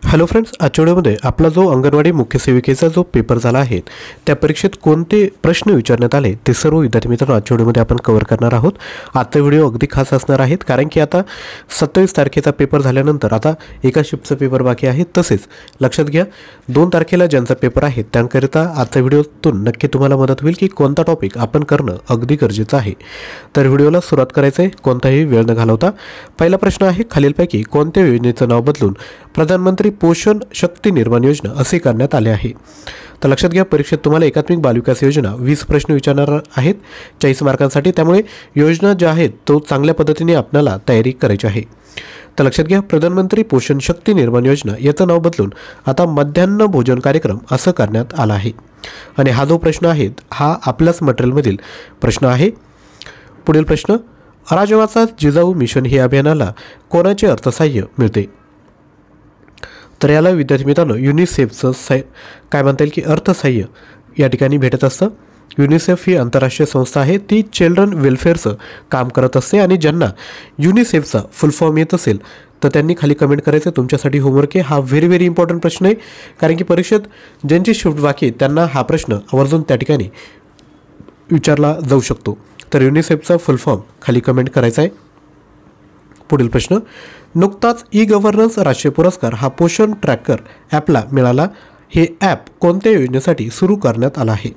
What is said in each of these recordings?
Hello friends, आजच्या व्हिडिओमध्ये आपला जो अंगणवाडी मुख्य सेविकेचा जो पेपर झाला आहे त्या परीक्षेत कोणते प्रश्न विचारण्यात आले ते सर्व विद्यार्थी मित्रांनो आजच्या व्हिडिओमध्ये आपण कव्हर करणार आहोत। आजचा व्हिडिओ अगदी खास असणार आहे कारण की आता 27 तारखेचा पेपर झाल्यानंतर आता एका शिफ्टचा पेपर बाकी आहे। तसेच लक्षात घ्या 2 तारखेला ज्यांचा पेपर आहे त्यांकरिता आजच्या व्हिडिओतून नक्की तुम्हाला मदत होईल की कोणता टॉपिक आपण करणं अगदी गरजेचं आहे। तर व्हिडिओला सुरुवात करायचं आहे कोणताही वेळ न घालवता। पहिला प्रश्न आहे, खालीलपैकी कोणत्या योजनेचं नाव बदलून प्रधानमंत्री पोषण शक्ती निर्माण योजना असे करण्यात आले आहे। तर लक्षात घ्या परीक्षेत तुम्हाला एकात्मिक बालविकास योजना 20 प्रश्न विचारणार आहेत 40 मार्कांसाठी। त्यामुळे योजना ज्या आहेत तो चांगल्या पद्धतीने आपल्याला तयारी करायची आहे। तर लक्षात घ्या प्रधानमंत्री पोषण शक्ती निर्माण योजना याचं नाव बदलून आता मध्यान्ह भोजन कार्यक्रम असं करण्यात आला आहे। आणि हा जो प्रश्न आहे हा आपल्याच मटेरियलमधील प्रश्न आहे। पुढील प्रश्न, राजमाता जिजाऊ मिशन हे अभियानाला कोणाचे अर्थसहाय्य मिळते? तर याला विद्यार्थी मित्रांनो युनिसेफचं काय म्हणता येईल की अर्थसहाय्य या ठिकाणी भेटत असतं। युनिसेफ ही आंतरराष्ट्रीय संस्था आहे, ती चिल्ड्रन वेलफेअरचं काम करत असते। आणि ज्यांना युनिसेफचा फुल फॉर्म येत असेल तर त्यांनी खाली कमेंट करायचं। तुमच्यासाठी होमवर्क आहे, हा व्हेरी इम्पॉर्टंट प्रश्न आहे कारण की परीक्षेत ज्यांची शिफ्ट बाकी आहे त्यांना हा प्रश्न आवर्जून त्या ठिकाणी विचारला जाऊ शकतो। तर युनिसेफचा फुल फॉर्म खाली कमेंट करायचा आहे। पुढील प्रश्न, नुकताच ई गव्हर्नन्स राष्ट्रीय पुरस्कार हा पोषण ट्रॅकर ॲपला मिळाला। हे ॲप कोणत्या योजनेसाठी सुरू करण्यात आलं आहे?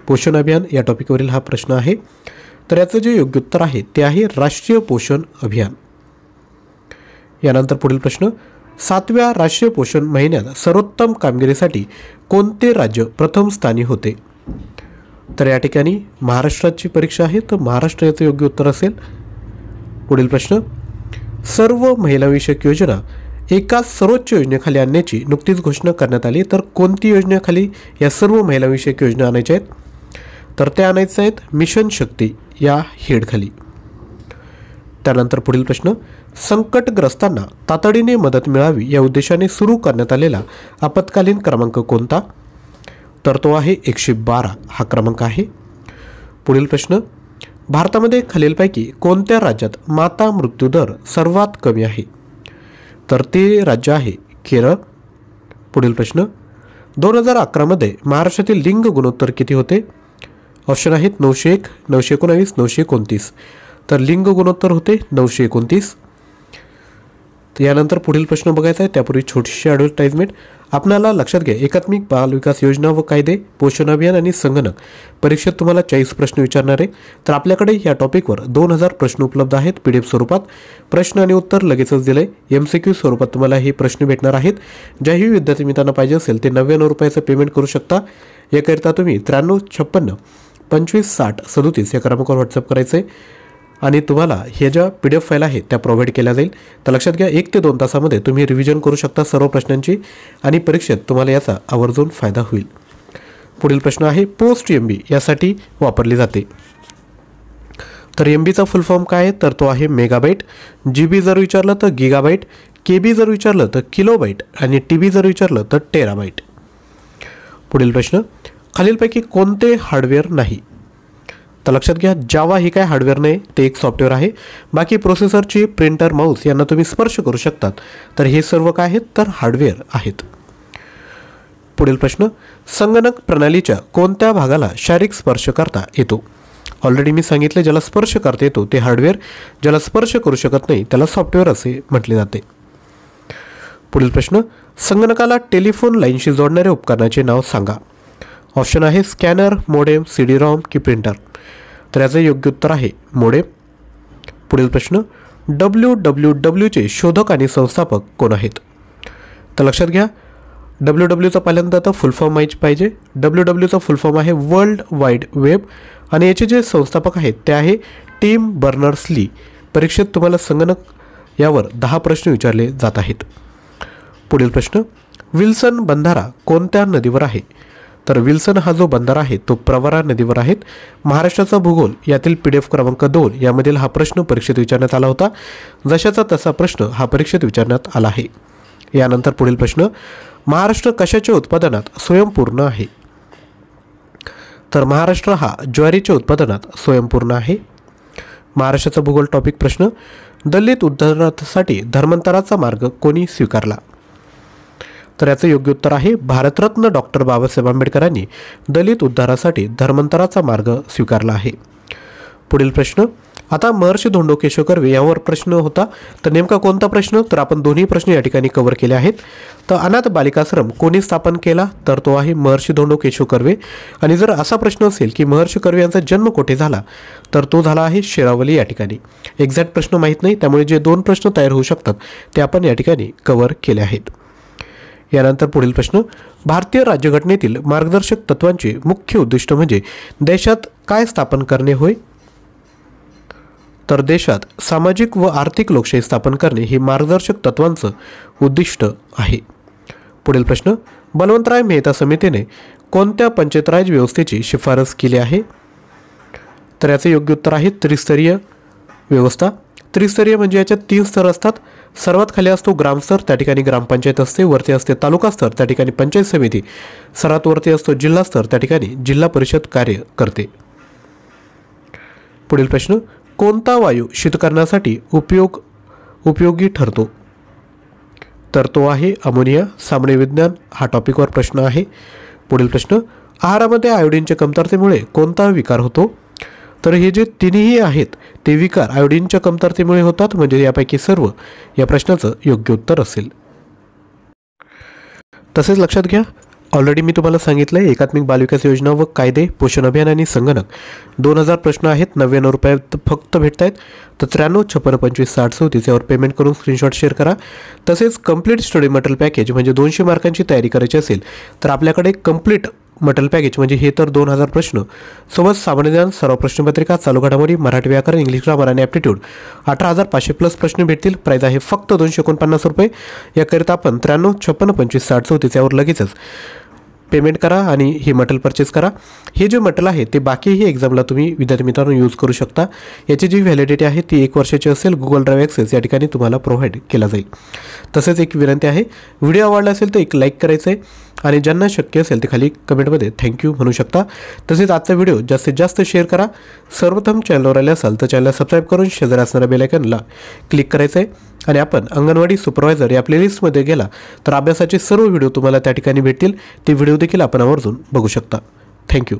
पोषण अभियान या टॉपिकवरील हा प्रश्न आहे। तर याचं जे योग्य उत्तर आहे ते आहे राष्ट्रीय पोषण अभियान। यानंतर पुढील प्रश्न, 7व्या राष्ट्रीय पोषण महिन्यात सर्वोत्तम कामगिरीसाठी कोणते राज्य प्रथम स्थानी होते? तर या ठिकाणी महाराष्ट्राची परीक्षा आहे तर महाराष्ट्र याचं योग्य उत्तर असेल। पुढील प्रश्न, सर्व महिलाविषयक योजना एकाच सर्वोच्च योजनेखाली आणण्याची नुकतीच घोषणा करण्यात आली। तर कोणती योजनेखाली या सर्व महिलाविषयक योजना आणायच्या आहेत? तर त्या आणायच्या आहेत मिशन शक्ती या हेडखाली। त्यानंतर पुढील प्रश्न, संकटग्रस्तांना तातडीने मदत मिळावी या उद्देशाने सुरू करण्यात आलेला आपत्कालीन क्रमांक कोणता? तर तो आहे 112 हा क्रमांक आहे। पुढील प्रश्न, भारतामध्ये खालीलपैकी कोणत्या राज्यात माता मृत्यू दर सर्वात कमी आहे? तर ते राज्य आहे केरळ। पुढील प्रश्न, 2011 मध्ये महाराष्ट्रातील लिंग गुणोत्तर किती होते? ऑप्शन आहेत 901, 919, 929। तर लिंग गुणोत्तर होते 929। यानंतर पुढील प्रश्न बघायचा आहे त्यापूर्वी छोटीशी ॲडव्हर्टाइजमेंट। आपल्याला लक्षात घ्या एकात्मिक बाल विकास योजना व कायदे, पोषण अभियान आणि संगणक परीक्षेत तुम्हाला 40 प्रश्न विचारणार आहे। तर आपल्याकडे या टॉपिकवर 2000 प्रश्न उपलब्ध आहेत PDF स्वरूपात। प्रश्न आणि उत्तर लगेचच दिले MCQ स्वरूपात तुम्हाला हे प्रश्न भेटणार आहेत। ज्याही विद्यार्थी मित्रांना पाहिजे असेल ते 99 रुपयाचं पेमेंट करू शकता। याकरिता तुम्ही 9356 25 60 37 या क्रमांकावर व्हॉट्सअप करायचं आहे आणि तुम्हाला हे ज्या PDF फाईल आहेत त्या प्रोव्हाइड केल्या जाईल। तर लक्षात घ्या 1 ते 2 तासामध्ये तुम्ही रिव्हिजन करू शकता सर्व प्रश्नांची आणि परीक्षेत तुम्हाला याचा आवर्जून फायदा होईल। पुढील प्रश्न आहे, पोस्ट MB यासाठी वापरली जाते। तर MBचा फुल फॉर्म काय आहे? तर तो आहे मेगाबाईट। GB जर विचारलं तर गिगाबाईट, KB जर विचारलं तर किलोबाईट आणि TB जर विचारलं तर टेराबाईट। पुढील प्रश्न, खालीलपैकी कोणते हार्डवेअर नाही? तर लक्षात घ्या जावा ही काय हार्डवेअर नाही, ते एक सॉफ्टवेअर आहे। बाकी प्रोसेसरची प्रिंटर माऊस यांना तुम्ही स्पर्श करू शकतात। तर हे सर्व काय आहेत? तर हार्डवेअर आहेत। पुढील प्रश्न, संगणक प्रणालीच्या कोणत्या भागाला शारीरिक स्पर्श करता येतो? ऑलरेडी मी सांगितले ज्याला स्पर्श करता येतो ते हार्डवेअर, ज्याला स्पर्श करू शकत नाही त्याला सॉफ्टवेअर असे म्हटले जाते। पुढील प्रश्न, संगणकाला टेलिफोन लाईनशी जोडणाऱ्या उपकरणाचे नाव सांगा। ऑप्शन आहे स्कॅनर, मोडेम, CD-ROM की प्रिंटर। तर याचं योग्य उत्तर आहे मोडेम। पुढील प्रश्न, WWWचे शोधक आणि संस्थापक कोण आहेत? तर लक्षात घ्या WWWचा पहिल्यांदा तर फुल फॉर्म माहिती पाहिजे। WWWचा फुल फॉर्म आहे वर्ल्ड वाईड वेब आणि याचे जे संस्थापक आहेत ते आहे टिम बर्नर्स-ली। परीक्षेत तुम्हाला संगणक यावर 10 प्रश्न विचारले जात आहेत। पुढील प्रश्न, विल्सन बंधारा कोणत्या नदीवर आहे? तर विल्सन हा जो बंधारा आहे तो प्रवरा नदीवर आहेत। महाराष्ट्राचा भूगोल यातील PDF क्रमांक 2 यामधील हा प्रश्न परीक्षेत विचारण्यात आला होता। जशाचा तसा प्रश्न हा परीक्षेत विचारण्यात आला आहे। यानंतर पुढील प्रश्न, महाराष्ट्र कशाच्या उत्पादनात स्वयंपूर्ण आहे? तर महाराष्ट्र हा ज्वारीच्या उत्पादनात स्वयंपूर्ण आहे। महाराष्ट्राचा भूगोल टॉपिक प्रश्न, दलित उद्धारासाठी धर्मांतराचा मार्ग कोणी स्वीकारला? तर याचं योग्य उत्तर आहे भारतरत्न डॉक्टर बाबासाहेब आंबेडकरांनी दलित उद्धारासाठी धर्मांतराचा मार्ग स्वीकारला आहे. पुढील प्रश्न, आता महर्षी धोंडो केशव कर्वे यावर प्रश्न होता, तर नेमका कोणता प्रश्न, तर आपण दोन्ही प्रश्न या ठिकाणी कव्हर केले आहेत. तर अनाथ बालिकाश्रम कोणी स्थापन केला, तर तो आहे महर्षी धोंडो केशव कर्वे. आणि जर असा प्रश्न असेल की महर्षी कर्वे यांचा जन्म कुठे झाला, तर तो झाला आहे शेरावली या ठिकाणी. एक्झॅक्ट प्रश्न माहीत नाही, त्यामुळे जे दोन प्रश्न तयार होऊ शकतात ते आपण या ठिकाणी कव्हर केले आहेत. यानंतर पुढील प्रश्न, भारतीय राज्यघटनेतील मार्गदर्शक तत्वांचे मुख्य उद्दिष्ट म्हणजे देशात काय स्थापन करणे होय, तर देशात सामाजिक व आर्थिक लोकशाही स्थापन करणे हे मार्गदर्शक तत्वांचं उद्दिष्ट आहे. पुढील प्रश्न, बलवंतराय मेहता समितीने कोणत्या पंचायत राज व्यवस्थेची शिफारस केली आहे, तर याचे योग्य उत्तर आहे त्रिस्तरीय व्यवस्था. त्रिस्तरीय म्हणजे याच्यात 3 स्तर असतात. सर्वात खाली असतो ग्रामस्तर, त्या ठिकाणी ग्रामपंचायत असते. वरती असते तालुका स्तर, त्या ठिकाणी पंचायत समिती. सर्वात वरती असतो जिल्हा स्तर, त्या ठिकाणी जिल्हा परिषद कार्य करते. पुढील प्रश्न, कोणता वायू शीतकरणासाठी उपयोगी ठरतो, तर तो आहे अमोनिया. सामान्य विज्ञान हा टॉपिकवर प्रश्न आहे. पुढील प्रश्न, आहारामध्ये आयोडीनच्या कमतरतेमुळे कोणता विकार होतो, तर हे जे तिन्ही आहेत ते विकार आयोडीनच्या कमतरतेमुळे होतात, म्हणजे यापैकी सर्व या प्रश्नाचं योग्य उत्तर असेल. तसेच लक्षात घ्या, ऑलरेडी मी तुम्हाला सांगितलं आहे एकात्मिक बालविकास योजना व कायदे, पोषण अभियान आणि संगणक 2000 प्रश्न आहेत. 99 रुपये फक्त भेटत आहेत. तर 93 56 25 60 37 यावर पेमेंट करून स्क्रीनशॉट शेअर करा. तसेच कंप्लीट स्टडी मटेरियल पॅकेज म्हणजे 200 मार्कांची तयारी करायची असेल तर आपल्याकडे कंप्लीट मटेरियल पॅकेज म्हणजे हे तर 2000 प्रश्न सोबत सामान्य ज्ञान, सर्व प्रश्नपत्रिका, चालू घडामोडी, मराठी व्याकरण, इंग्लिश ग्रामर आणि ॲप्टिट्यूड 18500 प्लस प्रश्न भेटतील. प्राईज आहे फक्त 249 रुपये. याकरिता आपण 93 56 25 60 37 यावर लगेचच पेमेंट करा आणि हे मटेरियल परचेस करा. हे जे मटेरियल आहे ते बाकीही एक्झामला तुम्ही विद्यार्थी मित्रांनो यूज करू शकता. याची जी व्हॅलिडिटी आहे ती 1 वर्षाची असेल. गुगल ड्राईव्ह ॲक्सेस या ठिकाणी तुम्हाला प्रोव्हाइड केला जाईल. तसेच एक विनंती आहे, व्हिडिओ आवडला असेल तर एक लाईक करायचं आहे आणि ज्यांना शक्य असेल ते खाली कमेंटमध्ये थँक्यू म्हणू शकता. तसेच आजचा व्हिडिओ जास्तीत जास्त शेअर करा. सर्वप्रथम चॅनलवर आले असाल तर चॅनलला सबस्क्राईब करून शेजारी असणाऱ्या बेल आयकॉनला क्लिक करायचं आहे. आणि आपण अंगणवाडी सुपरवायझर या प्लेलिस्टमध्ये गेला तर अभ्यासाचे सर्व व्हिडिओ तुम्हाला त्या ठिकाणी भेटतील. ते व्हिडिओ देखील आपण आवर्जून बघू शकता. थँक्यू.